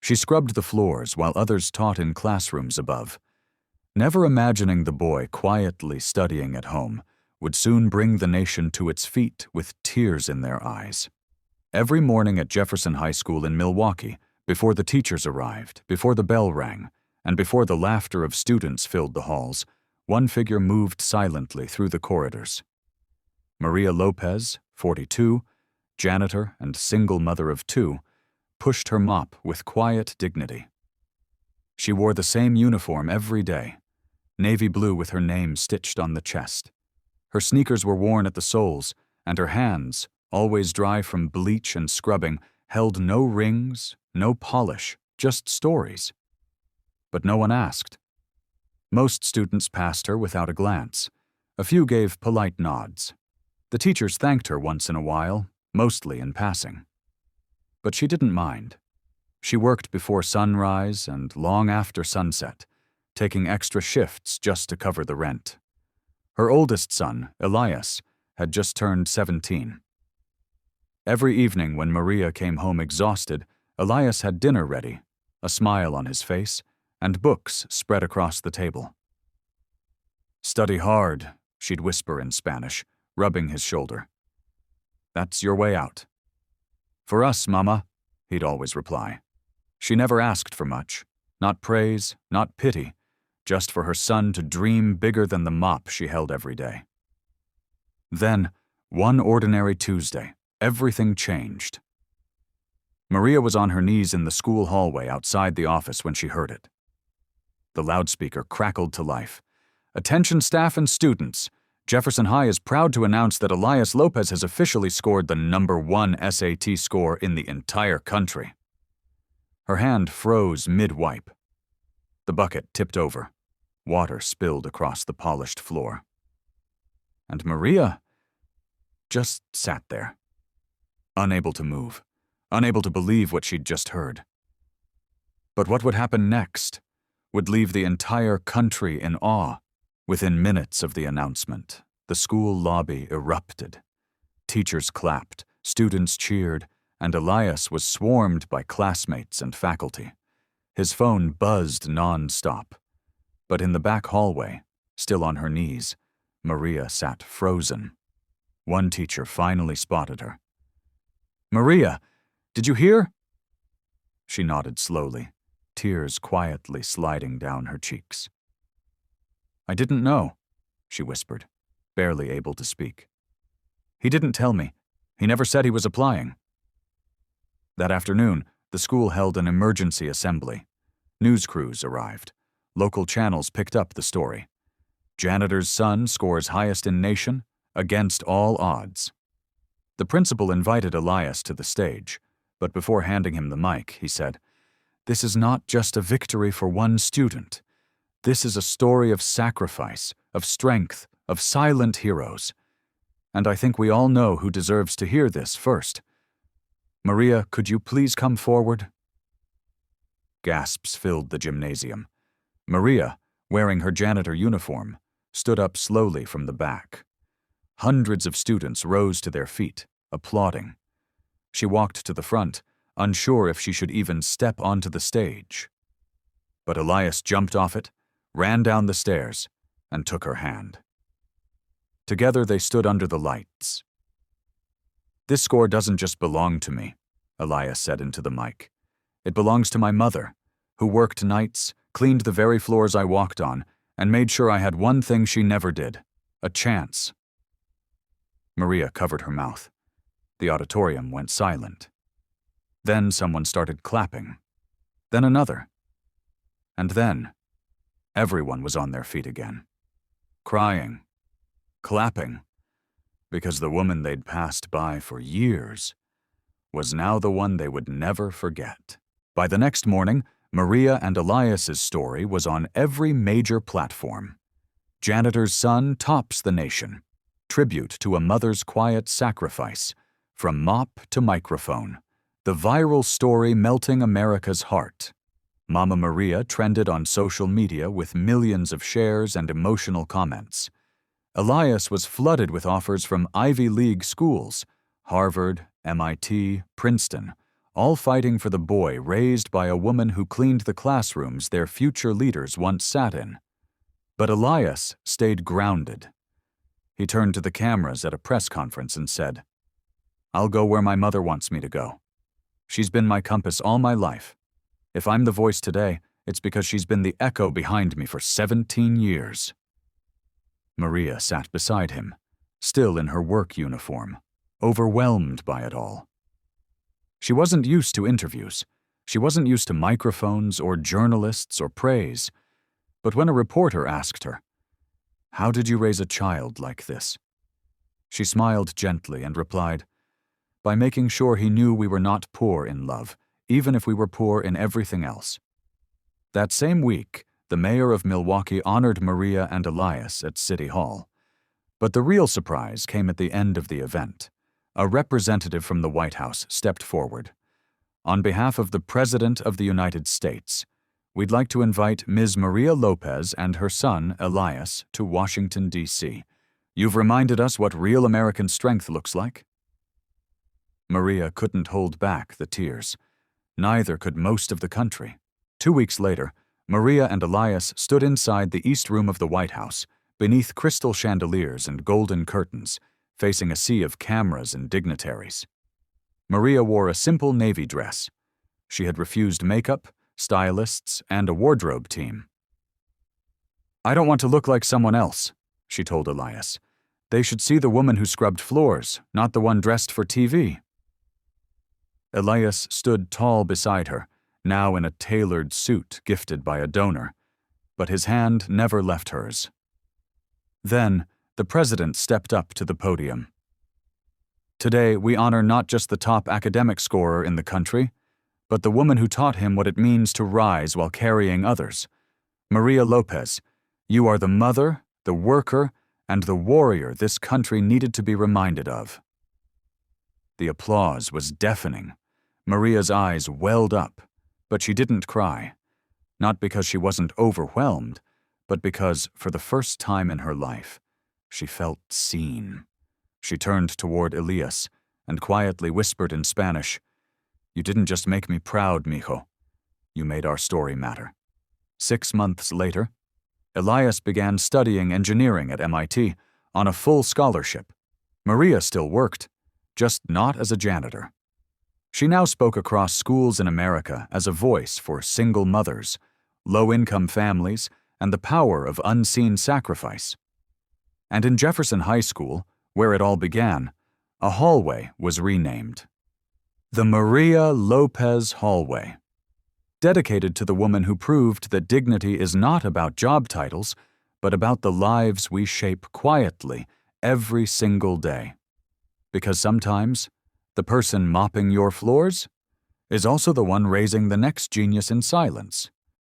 She scrubbed the floors while others taught in classrooms above, never imagining the boy quietly studying at home would soon bring the nation to its feet with tears in their eyes. Every morning at Jefferson High School in Milwaukee, before the teachers arrived, before the bell rang, and before the laughter of students filled the halls, one figure moved silently through the corridors. Maria Lopez, 42, janitor and single mother of 2, pushed her mop with quiet dignity. She wore the same uniform every day, navy blue with her name stitched on the chest. Her sneakers were worn at the soles, and her hands, always dry from bleach and scrubbing, held no rings, no polish, just stories. But no one asked. Most students passed her without a glance. A few gave polite nods. The teachers thanked her once in a while, mostly in passing. But she didn't mind. She worked before sunrise and long after sunset, taking extra shifts just to cover the rent. Her oldest son, Elias, had just turned 17. Every evening when Maria came home exhausted, Elias had dinner ready, a smile on his face, and books spread across the table. "Study hard," she'd whisper in Spanish, rubbing his shoulder. "That's your way out." "For us, Mama," he'd always reply. She never asked for much, not praise, not pity, just for her son to dream bigger than the mop she held every day. Then, one ordinary Tuesday, everything changed. Maria was on her knees in the school hallway outside the office when she heard it. The loudspeaker crackled to life. "Attention staff and students. Jefferson High is proud to announce that Elias Lopez has officially scored the #1 SAT score in the entire country." Her hand froze mid-wipe. The bucket tipped over. Water spilled across the polished floor. And Maria just sat there, unable to move, unable to believe what she'd just heard. But what would happen next would leave the entire country in awe. Within minutes of the announcement, the school lobby erupted. Teachers clapped, students cheered, and Elias was swarmed by classmates and faculty. His phone buzzed non-stop. But in the back hallway, still on her knees, Maria sat frozen. One teacher finally spotted her. "Maria, did you hear?" She nodded slowly, tears quietly sliding down her cheeks. "I didn't know," she whispered, barely able to speak. "He didn't tell me. He never said he was applying." That afternoon, the school held an emergency assembly. News crews arrived. Local channels picked up the story. Janitor's son scores highest in nation, against all odds. The principal invited Elias to the stage, but before handing him the mic, he said, "This is not just a victory for one student. This is a story of sacrifice, of strength, of silent heroes. And I think we all know who deserves to hear this first. Maria, could you please come forward?" Gasps filled the gymnasium. Maria, wearing her janitor uniform, stood up slowly from the back. Hundreds of students rose to their feet, applauding. She walked to the front, unsure if she should even step onto the stage. But Elias jumped off it, ran down the stairs, and took her hand. Together they stood under the lights. "This score doesn't just belong to me," Elias said into the mic. "It belongs to my mother, who worked nights, cleaned the very floors I walked on, and made sure I had one thing she never did, a chance." Maria covered her mouth. The auditorium went silent. Then someone started clapping. Then another. And then, everyone was on their feet again. Crying. Clapping. Because the woman they'd passed by for years was now the one they would never forget. By the next morning, Maria and Elias's story was on every major platform. Janitor's son tops the nation. Tribute to a mother's quiet sacrifice. From mop to microphone. The viral story melting America's heart. Mama Maria trended on social media with millions of shares and emotional comments. Elias was flooded with offers from Ivy League schools, Harvard, MIT, Princeton, all fighting for the boy raised by a woman who cleaned the classrooms their future leaders once sat in. But Elias stayed grounded. He turned to the cameras at a press conference and said, "I'll go where my mother wants me to go. She's been my compass all my life. If I'm the voice today, it's because she's been the echo behind me for 17 years." Maria sat beside him, still in her work uniform, overwhelmed by it all. She wasn't used to interviews. She wasn't used to microphones or journalists or praise. But when a reporter asked her, "How did you raise a child like this?" she smiled gently and replied, "By making sure he knew we were not poor in love, even if we were poor in everything else." That same week, the mayor of Milwaukee honored Maria and Elias at City Hall. But the real surprise came at the end of the event. A representative from the White House stepped forward. "On behalf of the President of the United States, we'd like to invite Ms. Maria Lopez and her son, Elias, to Washington, D.C. You've reminded us what real American strength looks like." Maria couldn't hold back the tears. Neither could most of the country. 2 weeks later, Maria and Elias stood inside the East Room of the White House, beneath crystal chandeliers and golden curtains, facing a sea of cameras and dignitaries. Maria wore a simple navy dress. She had refused makeup, stylists, and a wardrobe team. "I don't want to look like someone else," she told Elias. "They should see the woman who scrubbed floors, not the one dressed for TV." Elias stood tall beside her, now in a tailored suit gifted by a donor, but his hand never left hers. Then, the president stepped up to the podium. "Today, we honor not just the top academic scorer in the country, but the woman who taught him what it means to rise while carrying others. Maria Lopez, you are the mother, the worker, and the warrior this country needed to be reminded of." The applause was deafening. Maria's eyes welled up, but she didn't cry. Not because she wasn't overwhelmed, but because, for the first time in her life, she felt seen. She turned toward Elias and quietly whispered in Spanish, "You didn't just make me proud, mijo. You made our story matter." 6 months later, Elias began studying engineering at MIT on a full scholarship. Maria still worked, just not as a janitor. She now spoke across schools in America as a voice for single mothers, low-income families, and the power of unseen sacrifice. And in Jefferson High School, where it all began, a hallway was renamed. The Maria Lopez Hallway, dedicated to the woman who proved that dignity is not about job titles, but about the lives we shape quietly every single day. Because sometimes, the person mopping your floors is also the one raising the next genius in silence.